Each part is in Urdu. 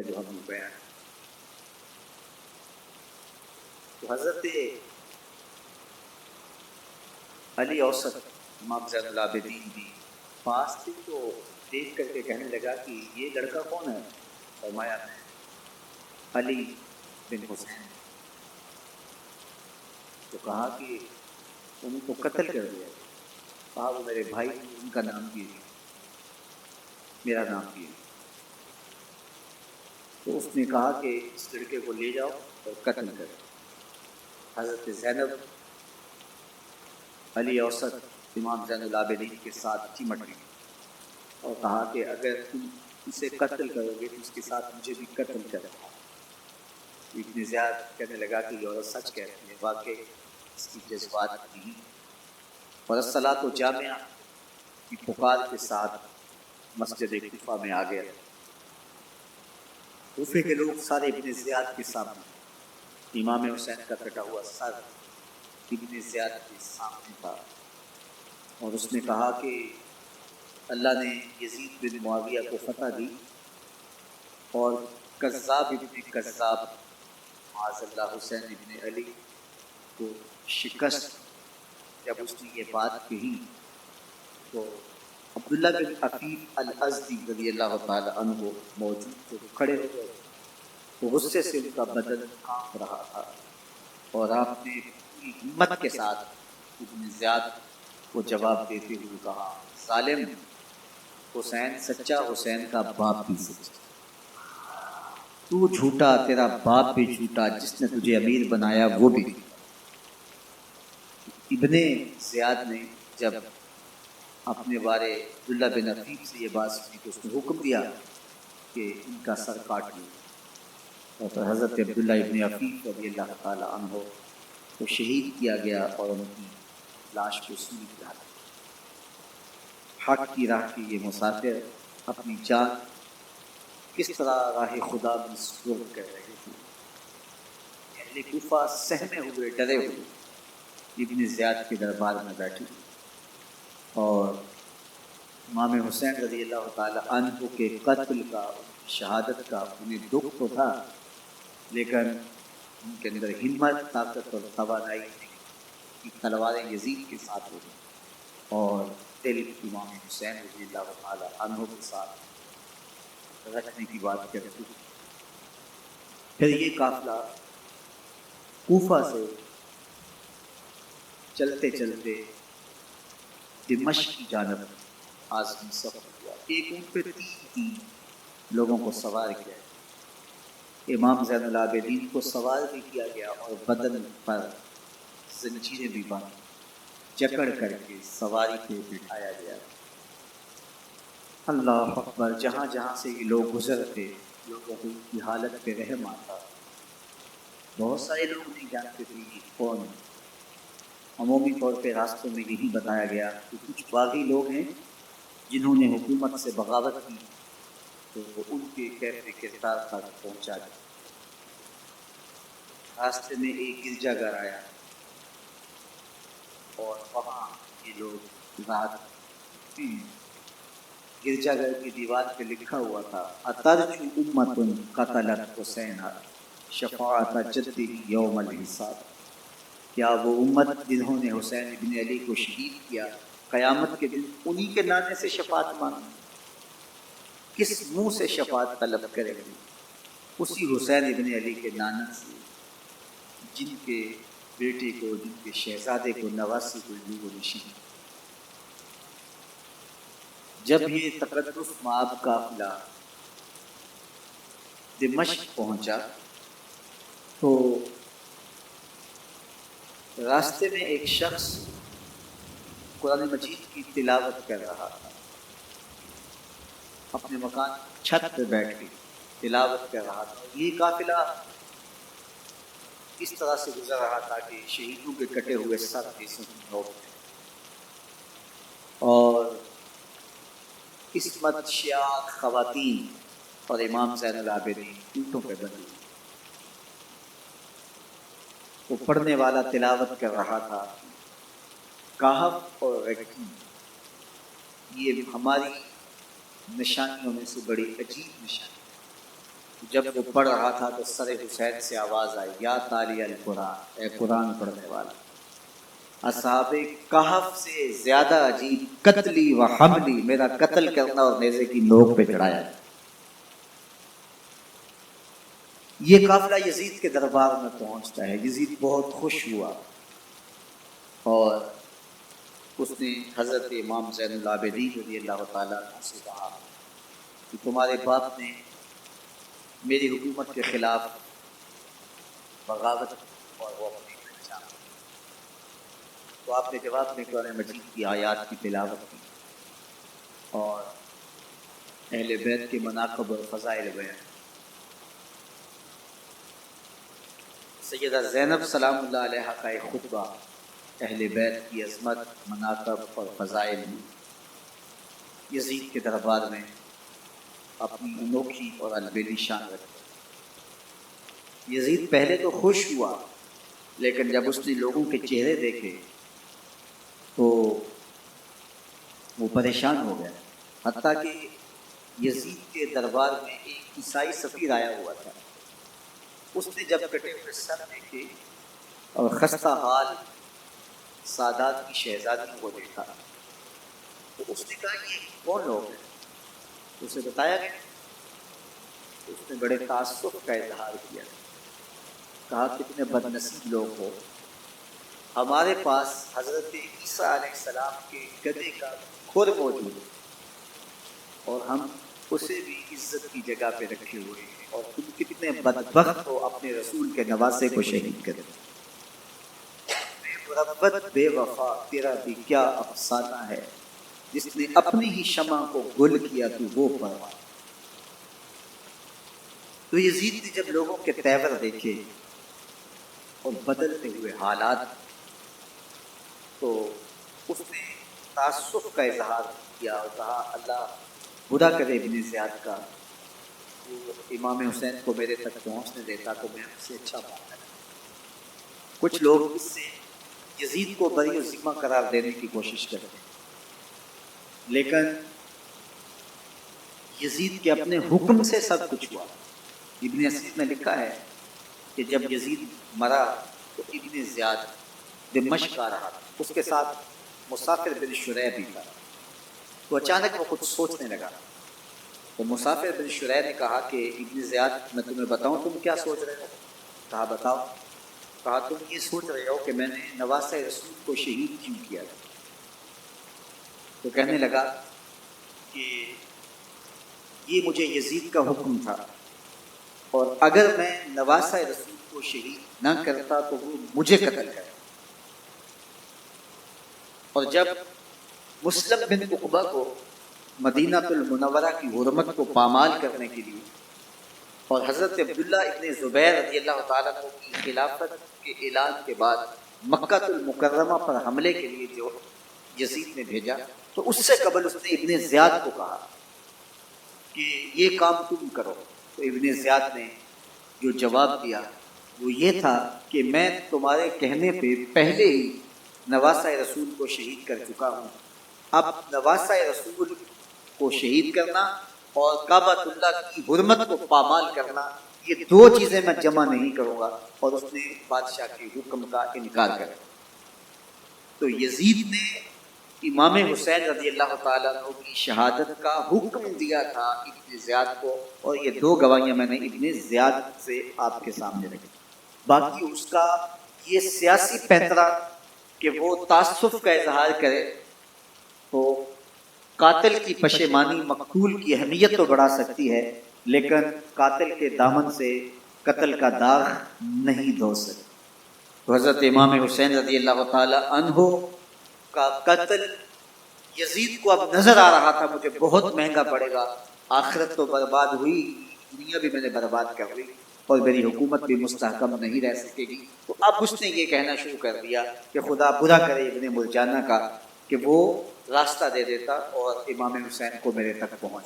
جو ہم نے بیان تو حضرت علی اوسط امام زین العابدین بھی پاس تھے تو دیکھ کر کے کہنے لگا کہ یہ لڑکا کون ہے؟ فرمایا علی بن حسین. تو کہا کہ ان کو قتل کر دیا. کہا وہ میرے بھائی ان کا نام بھی ہے میرا نام بھی ہے. تو اس نے کہا کہ اس لڑکے کو لے جاؤ اور قتل کر. حضرت زینب علی اوسط امام زین العابدین کے ساتھ چمٹ گئی اور کہا کہ اگر تم اسے قتل کرو گے تو اس کے ساتھ مجھے بھی قتل کر. ابن زیاد کہنے لگا کہ یہ عورت سچ کہتی ہے، واقعی اس کی جذبات نہیں. اور الصلاۃ جامعہ کی پکار کے ساتھ مسجد کوفہ میں آ گیا. کوفے کے لوگ سارے ابن زیاد کے سامنے، امام حسین کا کٹا ہوا سر ابن زیاد کے سامنے تھا. اور اس نے کہا کہ اللہ نے یزید بن معاویہ کو فتح دی اور کذاب ابن کذاب معاذ اللہ حسین ابن علی کو شکست. جب اس نے یہ بات کہی تو عبداللہ بن عفیف الازدی رضی اللہ تعالی عنہ موجود تھے، کھڑے ہو گئے. تو غصے سے ان کا بدن کانپ رہا تھا اور آپ نے پوری ہمت کے ساتھ ابن زیاد کو جواب دیتے ہوئے کہا، ظالم، حسین سچا، حسین کا باپ بھی سچا، تو جھوٹا، تیرا باپ بھی جھوٹا، جس نے تجھے امیر بنایا وہ بھی. ابن زیاد نے جب اپنے بارے عبداللہ بن عفیف سے یہ بات سنی تو اس نے حکم دیا کہ ان کا سر کاٹ لو. اور پھر حضرت عبداللہ ابن عفیف رضی اللہ تعالی عنہ کو شہید کیا گیا اور ان کی لاش کو سولی کیا. حق کی راہ کے یہ مسافر اپنی جان کس طرح راہ خدا میں سپرد کر رہے تھے. اہل کوفہ سہمے ہوئے، ڈرے ہوئے ابن زیاد کے دربار میں بیٹھے اور امام حسین رضی اللہ تعالی عنہ کے قتل کا، شہادت کا انہیں دکھ تو تھا، لیکن ان کے اندر ہمت، طاقت اور توانائی کی تلواریں یزید کے ساتھ ہو گئی اور دل امام حسین رضی اللہ تعالی عنہ کے ساتھ رکھنے کی بات کرتے. پھر یہ قافلہ کوفہ سے چلتے چلتے دمشق کی جانب آزمی سفر ہوا. ایک اونٹ پہ 3 لوگوں کو سوار کیا. امام زین العابدین کو سوار بھی کیا گیا اور بدن پر زنجیریں بھی باندھی، جکڑ کر کے سواری پہ بٹھایا گیا. اللہ اکبر. جہاں جہاں سے یہ لوگ گزرتے لوگوں کی حالت پہ رحم آتا. بہت سارے لوگ نہیں جانتے تھے یہ کون. عمومی طور پہ راستوں میں یہی بتایا گیا کہ کچھ باغی لوگ ہیں جنہوں نے حکومت سے بغاوت کی تو ان کے کیفے کردار تک پہنچا دیا. راستے میں ایک گرجا گھر آیا اور وہاں یہ لوگ رات گرجا گھر کی دیوار پہ لکھا ہوا تھا، اترجو امت قتلت حسین شفاعت جدہ یوم الحساب. کیا وہ امت جنہوں نے حسین ابن علی کو شہید کیا قیامت کے دن انہی کے نانے سے شفاعت مانگی؟ کس منہ سے شفاعت طلب کرے گی؟ اسی حسین ابن علی کے نانا سے جن کے بیٹے کو، جن کے شہزادے کو، نواسی کو لوگوں نے شہید. جب یہ تقدس مآب قافلہ دمشق پہنچا تو راستے میں ایک شخص قرآن مجید کی تلاوت کر رہا تھا. اپنے مکان چھت پہ بیٹھ کے تلاوت کر رہا تھا. یہ قافلہ اس طرح سے گزر رہا تھا کہ شہیدوں کے کٹے ہوئے سر دیسوں کی نوک اور عصمت شیعہ خواتین اور امام زین العابدین اونٹوں پہ بندے. وہ پڑھنے والا تلاوت کر رہا تھا، کہف اور رقیم یہ ہماری نشانیوں میں سے بڑی عجیب نشانی. جب وہ پڑھ رہا تھا تو سر حسین سے آواز آئی، یا تالی القرآن، اے قرآن پڑھنے والا۔ اصحاب کہف سے زیادہ عجیب قتلی و حملی، میرا قتل کرنا اور نیزے کی نوک پہ چڑھایا۔ یہ قافلہ یزید کے دربار میں پہنچتا ہے۔ یزید بہت خوش ہوا اور اس نے حضرت امام زین العابدین رضی اللہ تعالیٰ عنہ سے کہا کہ تمہارے باپ نے میری حکومت کے خلاف بغاوت اور وہ اپنی پہچان، تو آپ نے جواب میں قرآن مجید کی آیات کی تلاوت کی اور اہل بیت کے مناقب اور فضائل بیان۔ سیدہ زینب سلام اللہ علیہ کا ایک خطبہ اہل بیت کی عظمت، مناقب اور فضائل یزید کے دربار میں اپنی انوکھی اور البیلی شان رکھی۔ یزید پہلے تو خوش ہوا، لیکن جب اس نے لوگوں کے چہرے دیکھے تو وہ پریشان ہو گیا، حتیٰ کہ یزید کے دربار میں ایک عیسائی سفیر آیا ہوا تھا۔ اس نے جب کٹے ہوئے سر دیکھے اور خستہ حال سادات کی شہزادی کو دیکھا تو اس نے کہا یہ کون لوگ ہیں؟ اسے بتایا گیا، اس نے بڑے تعصب کا اظہار کیا، کہا کتنے بد نصیب لوگ ہو، ہمارے پاس حضرت عیسیٰ علیہ السلام کے گدھے کا کھر موجود ہے اور ہم اسے بھی عزت کی جگہ پہ رکھے ہوئے ہیں، اور تم کتنے بدبخت ہو اپنے رسول کے نواسے کو شہید کرے۔ بے مربت بے وفا تیرا بھی کیا افسانہ ہے، جس نے اپنی ہی شمع کو گل کیا تو وہ پرواہ۔ تو یزید نے جب لوگوں کے تیور دیکھے اور بدلتے ہوئے حالات تو اس نے تعصب کا اظہار کیا اور کہا اللہ برا کرے ابن زیاد کا، وہ امام حسین کو میرے تک پہنچنے دیتا تو میں اس سے اچھا بات کرتا۔ کچھ لوگ اس سے یزید کو بری و ذمہ قرار دینے کی کوشش کرتے ہیں، لیکن یزید کے اپنے حکم سے سب کچھ ہوا۔ ابن اسیر نے لکھا ہے کہ جب یزید مرا تو ابن زیاد دمشق آ رہا تھا، اس کے ساتھ مسافر بن شریح بھی تھا، تو اچانک وہ کچھ سوچنے لگا، تو مسافر بن شریح نے کہا کہ ابن زیاد میں تمہیں بتاؤں تم کیا سوچ رہے ہو؟ کہا بتاؤ۔ کہا تم یہ سوچ رہے ہو کہ میں نے نواسہ رسول کو شہید کیوں کیا؟ تو کہنے لگا کہ یہ مجھے یزید کا حکم تھا، اور اگر میں نواسہ رسول کو شہید نہ کرتا تو وہ مجھے قتل کرتا۔ اور جب مسلم بن عقبہ کو مدینہ المنورہ کی حرمت کو پامال کرنے کے لیے اور حضرت عبداللہ ابن زبیر رضی اللہ تعالیٰ عنہ کی خلافت کے اعلان کے بعد مکہ المکرمہ پر حملے کے لیے جو یزید نے بھیجا، تو اس سے قبل اس نے ابن زیاد کو کہا کہ یہ کام تم کرو، تو ابن زیاد نے جو جواب دیا وہ یہ تھا کہ میں تمہارے کہنے پہ پہلے ہی نواسہ رسول کو شہید کر چکا ہوں، اب نواسہ رسول کو شہید کرنا اور کعبۃ اللہ کی حرمت کو پامال کرنا، یہ دو چیزیں میں جمع نہیں کروں گا، اور اس نے بادشاہ کے حکم کا انکار کر دیا۔ تو یزید نے امام حسین رضی اللہ تعالیٰ عنہ کی شہادت کا حکم دیا تھا ابن زیاد کو، اور یہ دو گواہیاں میں نے ابن زیاد سے آپ کے سامنے رکھی۔ باقی اس کا یہ سیاسی پیترا کہ وہ تعصب کا اظہار کرے تو قاتل کی پشیمانی مقتول کی اہمیت تو بڑھا سکتی ہے، لیکن قاتل کے دامن سے قتل کا داغ نہیں دھو سکتی۔ تو حضرت امام حسین رضی اللہ تعالی عنہ کا قتل یزید کو اب نظر آ رہا تھا مجھے بہت مہنگا پڑے گا، آخرت تو برباد ہوئی، دنیا بھی میں نے برباد کر لی، اور میری حکومت بھی مستحکم نہیں رہ سکے گی۔ تو اب اس نے یہ کہنا شروع کر دیا کہ خدا برا کرے ابن مرجانہ کا کہ وہ راستہ دے دیتا اور امام حسین کو میرے تک پہنچ۔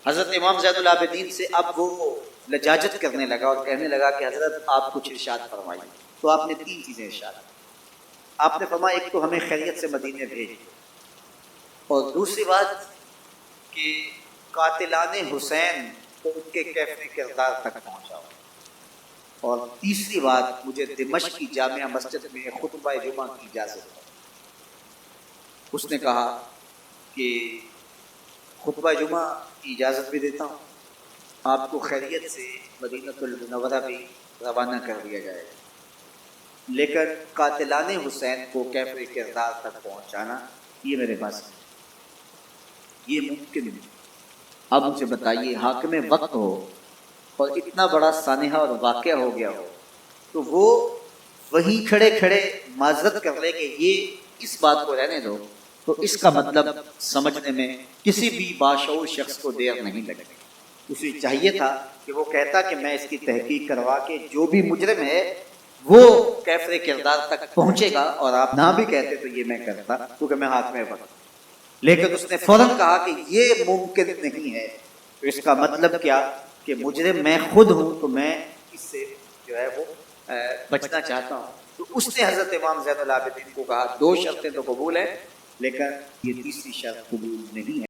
حضرت امام زین العابدین سے اب وہ لجاجت کرنے لگا اور کہنے لگا کہ حضرت آپ کچھ ارشاد فرمائیے۔ تو آپ نے تین چیزیں ارشاد، آپ نے فرمایا ایک تو ہمیں خیریت سے مدینے بھیج، اور دوسری بات کہ قاتلان حسین تو ان کے کیفر کردار تک پہنچاؤ۔ اور تیسری بات، مجھے دمشق کی جامعہ مسجد میں خطبہ جمعہ کی اجازت ہے۔ اس نے کہا کہ خطبہ جمعہ کی اجازت بھی دیتا ہوں، آپ کو خیریت سے مدینہ المنورہ بھی روانہ کر دیا جائے گا، لیکن قاتلان حسین کو کیفر کردار تک پہنچانا یہ میرے پاس نہیں، یہ ممکن نہیں۔ اب مجھے بتائیے، حاکم وقت ہو اور اتنا بڑا سانحہ اور واقعہ ہو گیا ہو تو وہ وہیں کھڑے کھڑے معذرت کر لے کہ یہ اس بات کو رہنے دو، تو اس کا مطلب سمجھنے میں کسی بھی باشعور شخص کو دیر نہیں لگے۔ اسے چاہیے تھا کہ وہ کہتا کہ میں اس کی تحقیق کروا کے جو بھی مجرم ہے وہ کیفر کردار تک پہنچے گا، اور آپ نہ بھی کہتے تو یہ میں کرتا کیونکہ میں حاکم وقت۔ لیکن اس نے فوراً کہا کہ یہ ممکن نہیں ہے، تو اس کا مطلب کیا کہ مجرم میں خود ہوں، تو میں اس سے جو ہے وہ بچنا چاہتا ہوں۔ تو اس نے حضرت امام زین العابدین کو کہا 2 شرطیں تو قبول ہیں، لیکن یہ تیسری شرط قبول نہیں ہے۔